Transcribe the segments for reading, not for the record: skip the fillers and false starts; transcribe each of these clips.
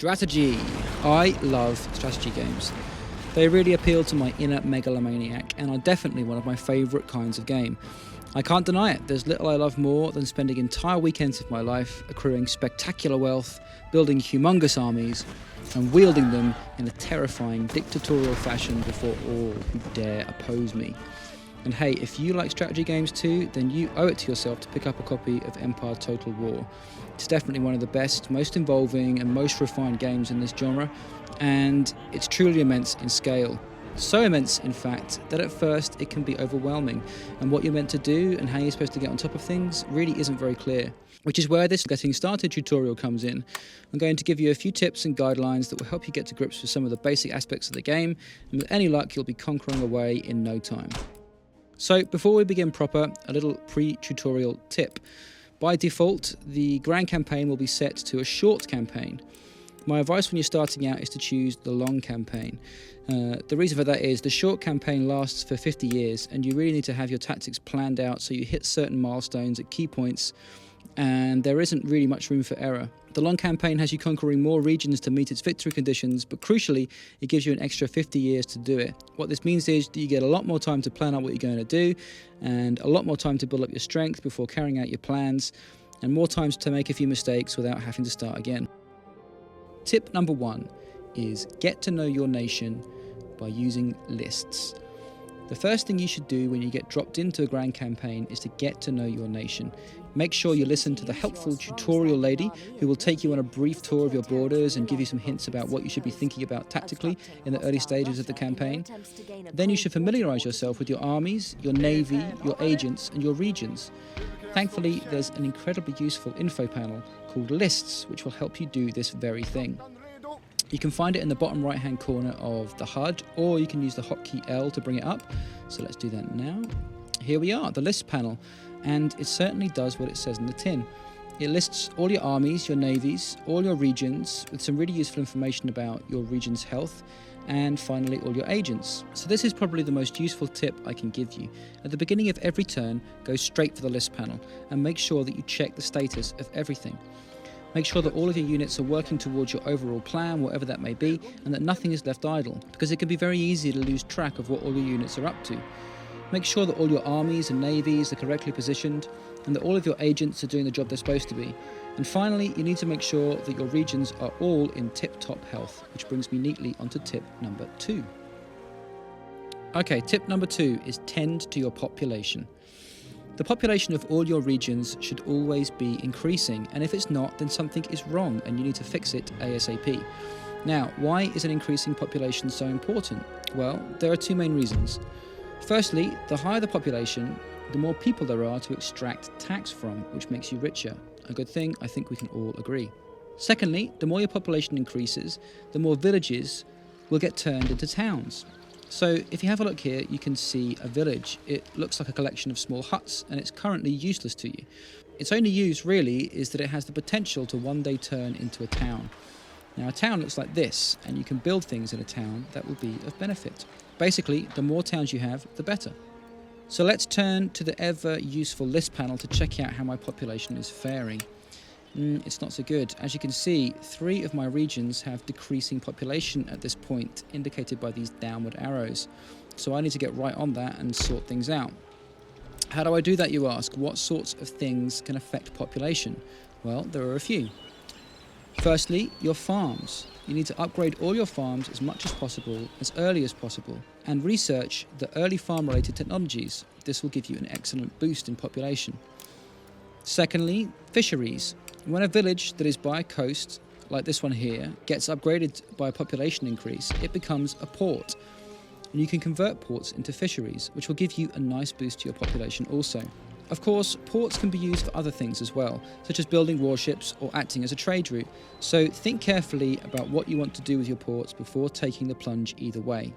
Strategy. I love strategy games. They really appeal to my inner megalomaniac and are definitely one of my favourite kinds of game. I can't deny it, there's little I love more than spending entire weekends of my life accruing spectacular wealth, building humongous armies, and wielding them in a terrifying dictatorial fashion before all who dare oppose me. And hey, if you like strategy games too, then you owe it to yourself to pick up a copy of Empire Total War. It's definitely one of the best, most involving and most refined games in this genre, and it's truly immense in scale. So immense, in fact, that at first it can be overwhelming, and what you're meant to do and how you're supposed to get on top of things really isn't very clear. Which is where this Getting Started tutorial comes in. I'm going to give you a few tips and guidelines that will help you get to grips with some of the basic aspects of the game, and with any luck you'll be conquering away in no time. So before we begin proper, a little pre-tutorial tip. By default, the grand campaign will be set to a short campaign. My advice when you're starting out is to choose the long campaign. The reason for that is the short campaign lasts for 50 years and you really need to have your tactics planned out so you hit certain milestones at key points and there isn't really much room for error. The long campaign has you conquering more regions to meet its victory conditions, but crucially, it gives you an extra 50 years to do it. What this means is that you get a lot more time to plan out what you're going to do, and a lot more time to build up your strength before carrying out your plans, and more times to make a few mistakes without having to start again. Tip number 1 is get to know your nation by using lists. The first thing you should do when you get dropped into a grand campaign is to get to know your nation. Make sure you listen to the helpful tutorial lady who will take you on a brief tour of your borders and give you some hints about what you should be thinking about tactically in the early stages of the campaign. Then you should familiarise yourself with your armies, your navy, your agents and your regions. Thankfully, there's an incredibly useful info panel called Lists which will help you do this very thing. You can find it in the bottom right hand corner of the HUD, or you can use the hotkey L to bring it up. So let's do that now. Here we are, the list panel, and it certainly does what it says in the tin. It lists all your armies, your navies, all your regions, with some really useful information about your region's health, and finally all your agents. So this is probably the most useful tip I can give you. At the beginning of every turn, go straight for the list panel, and make sure that you check the status of everything. Make sure that all of your units are working towards your overall plan, whatever that may be, and that nothing is left idle, because it can be very easy to lose track of what all your units are up to. Make sure that all your armies and navies are correctly positioned, and that all of your agents are doing the job they're supposed to be. And finally, you need to make sure that your regions are all in tip-top health, which brings me neatly onto tip number 2. Okay, tip number 2 is tend to your population. The population of all your regions should always be increasing, and if it's not, then something is wrong and you need to fix it ASAP. Now, why is an increasing population so important? Well, there are 2 main reasons. Firstly, the higher the population, the more people there are to extract tax from, which makes you richer. A good thing, I think we can all agree. Secondly, the more your population increases, the more villages will get turned into towns. So if you have a look here, you can see a village. It looks like a collection of small huts and it's currently useless to you. Its only use really is that it has the potential to one day turn into a town. Now a town looks like this, and you can build things in a town that will be of benefit. Basically, the more towns you have, the better. So let's turn to the ever useful list panel to check out how my population is faring. It's not so good. As you can see, 3 of my regions have decreasing population at this point, indicated by these downward arrows. So I need to get right on that and sort things out. How do I do that, you ask? What sorts of things can affect population? Well, there are a few. Firstly, your farms. You need to upgrade all your farms as much as possible, as early as possible, and research the early farm-related technologies. This will give you an excellent boost in population. Secondly, fisheries. When a village that is by a coast, like this one here, gets upgraded by a population increase, it becomes a port. And you can convert ports into fisheries, which will give you a nice boost to your population also. Of course, ports can be used for other things as well, such as building warships or acting as a trade route. So think carefully about what you want to do with your ports before taking the plunge either way.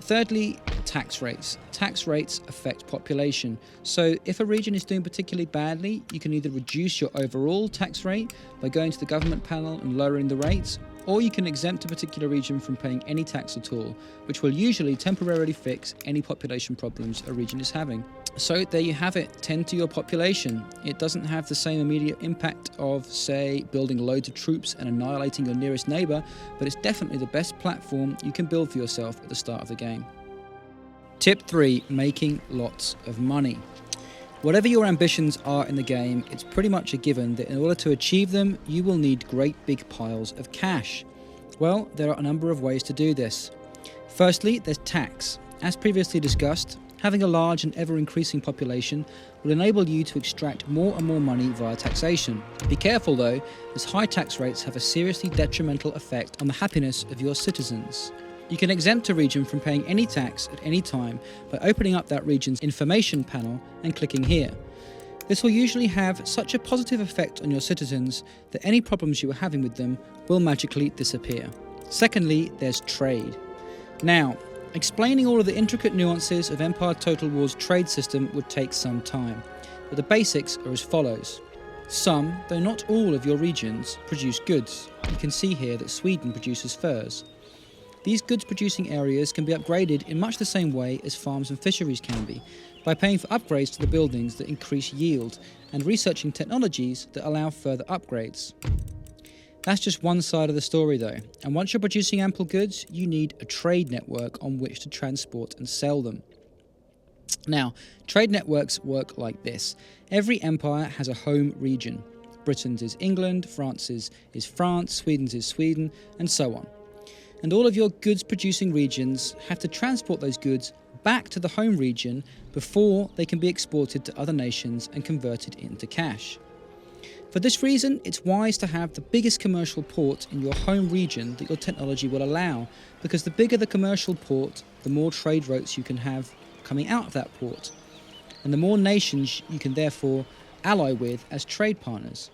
Thirdly, tax rates. Tax rates affect population. So if a region is doing particularly badly, you can either reduce your overall tax rate by going to the government panel and lowering the rates, or you can exempt a particular region from paying any tax at all, which will usually temporarily fix any population problems a region is having. So there you have it, tend to your population. It doesn't have the same immediate impact of, say, building loads of troops and annihilating your nearest neighbour, but it's definitely the best platform you can build for yourself at the start of the game. Tip 3, making lots of money. Whatever your ambitions are in the game, it's pretty much a given that in order to achieve them, you will need great big piles of cash. Well, there are a number of ways to do this. Firstly, there's tax. As previously discussed, having a large and ever-increasing population will enable you to extract more and more money via taxation. Be careful though, as high tax rates have a seriously detrimental effect on the happiness of your citizens. You can exempt a region from paying any tax at any time by opening up that region's information panel and clicking here. This will usually have such a positive effect on your citizens that any problems you are having with them will magically disappear. Secondly, there's trade. Now, explaining all of the intricate nuances of Empire Total War's trade system would take some time, but the basics are as follows. Some, though not all of your regions, produce goods. You can see here that Sweden produces furs. These goods-producing areas can be upgraded in much the same way as farms and fisheries can be, by paying for upgrades to the buildings that increase yield and researching technologies that allow further upgrades. That's just one side of the story though, and once you're producing ample goods, you need a trade network on which to transport and sell them. Now, trade networks work like this. Every empire has a home region. Britain's is England, France's is France, Sweden's is Sweden, and so on. And all of your goods-producing regions have to transport those goods back to the home region before they can be exported to other nations and converted into cash. For this reason, it's wise to have the biggest commercial port in your home region that your technology will allow, because the bigger the commercial port, the more trade routes you can have coming out of that port, and the more nations you can therefore ally with as trade partners.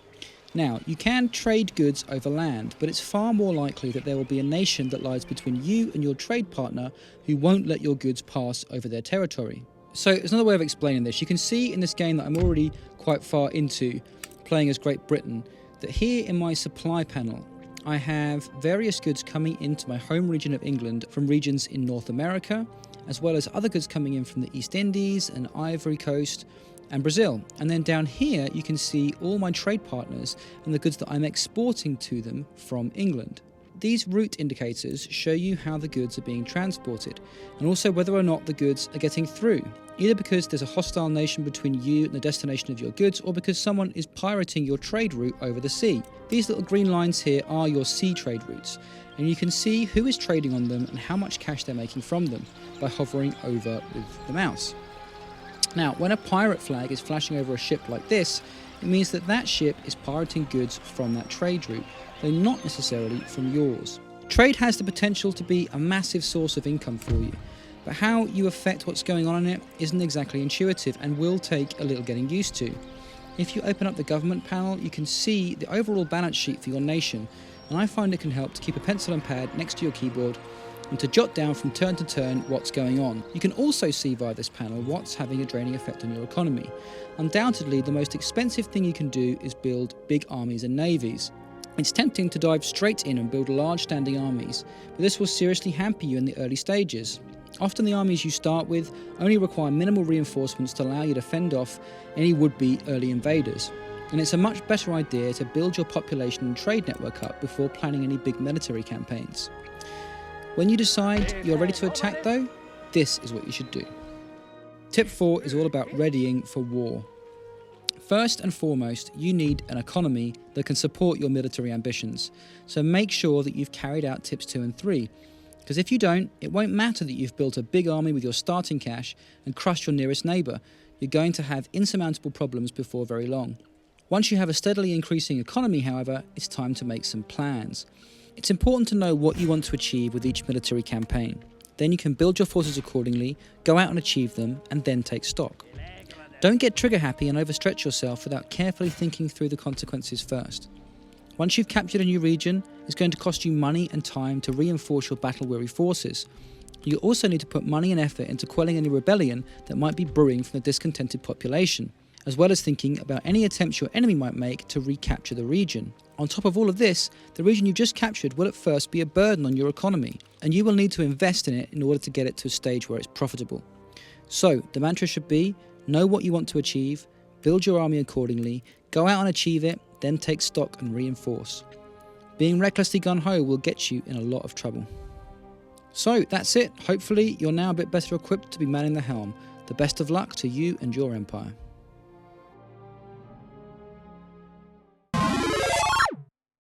Now, you can trade goods over land, but it's far more likely that there will be a nation that lies between you and your trade partner who won't let your goods pass over their territory. So, there's another way of explaining this. You can see in this game that I'm already quite far into, playing as Great Britain, that here in my supply panel, I have various goods coming into my home region of England from regions in North America, as well as other goods coming in from the East Indies and Ivory Coast, and Brazil. And then down here you can see all my trade partners and the goods that I'm exporting to them from England. These route indicators show you how the goods are being transported, and also whether or not the goods are getting through, either because there's a hostile nation between you and the destination of your goods, or because someone is pirating your trade route over the sea. These little green lines here are your sea trade routes, and you can see who is trading on them and how much cash they're making from them by hovering over with the mouse. Now, when a pirate flag is flashing over a ship like this, it means that that ship is pirating goods from that trade route, though not necessarily from yours. Trade has the potential to be a massive source of income for you, but how you affect what's going on in it isn't exactly intuitive and will take a little getting used to. If you open up the government panel, you can see the overall balance sheet for your nation, and I find it can help to keep a pencil and pad next to your keyboard and to jot down from turn to turn what's going on. You can also see via this panel what's having a draining effect on your economy. Undoubtedly, the most expensive thing you can do is build big armies and navies. It's tempting to dive straight in and build large standing armies, but this will seriously hamper you in the early stages. Often the armies you start with only require minimal reinforcements to allow you to fend off any would-be early invaders, and it's a much better idea to build your population and trade network up before planning any big military campaigns. When you decide you're ready to attack though, this is what you should do. Tip 4 is all about readying for war. First and foremost, you need an economy that can support your military ambitions, so make sure that you've carried out tips 2 and 3, because if you don't, it won't matter that you've built a big army with your starting cash and crushed your nearest neighbour. You're going to have insurmountable problems before very long. Once you have a steadily increasing economy, however, it's time to make some plans. It's important to know what you want to achieve with each military campaign. Then you can build your forces accordingly, go out and achieve them, and then take stock. Don't get trigger happy and overstretch yourself without carefully thinking through the consequences first. Once you've captured a new region, it's going to cost you money and time to reinforce your battle-weary forces. You also need to put money and effort into quelling any rebellion that might be brewing from the discontented population. as well as thinking about any attempts your enemy might make to recapture the region. On top of all of this, the region you've just captured will at first be a burden on your economy, and you will need to invest in it in order to get it to a stage where it's profitable. So, the mantra should be, know what you want to achieve, build your army accordingly, go out and achieve it, then take stock and reinforce. Being recklessly gung-ho will get you in a lot of trouble. So, that's it. Hopefully, you're now a bit better equipped to be manning the helm. The best of luck to you and your empire.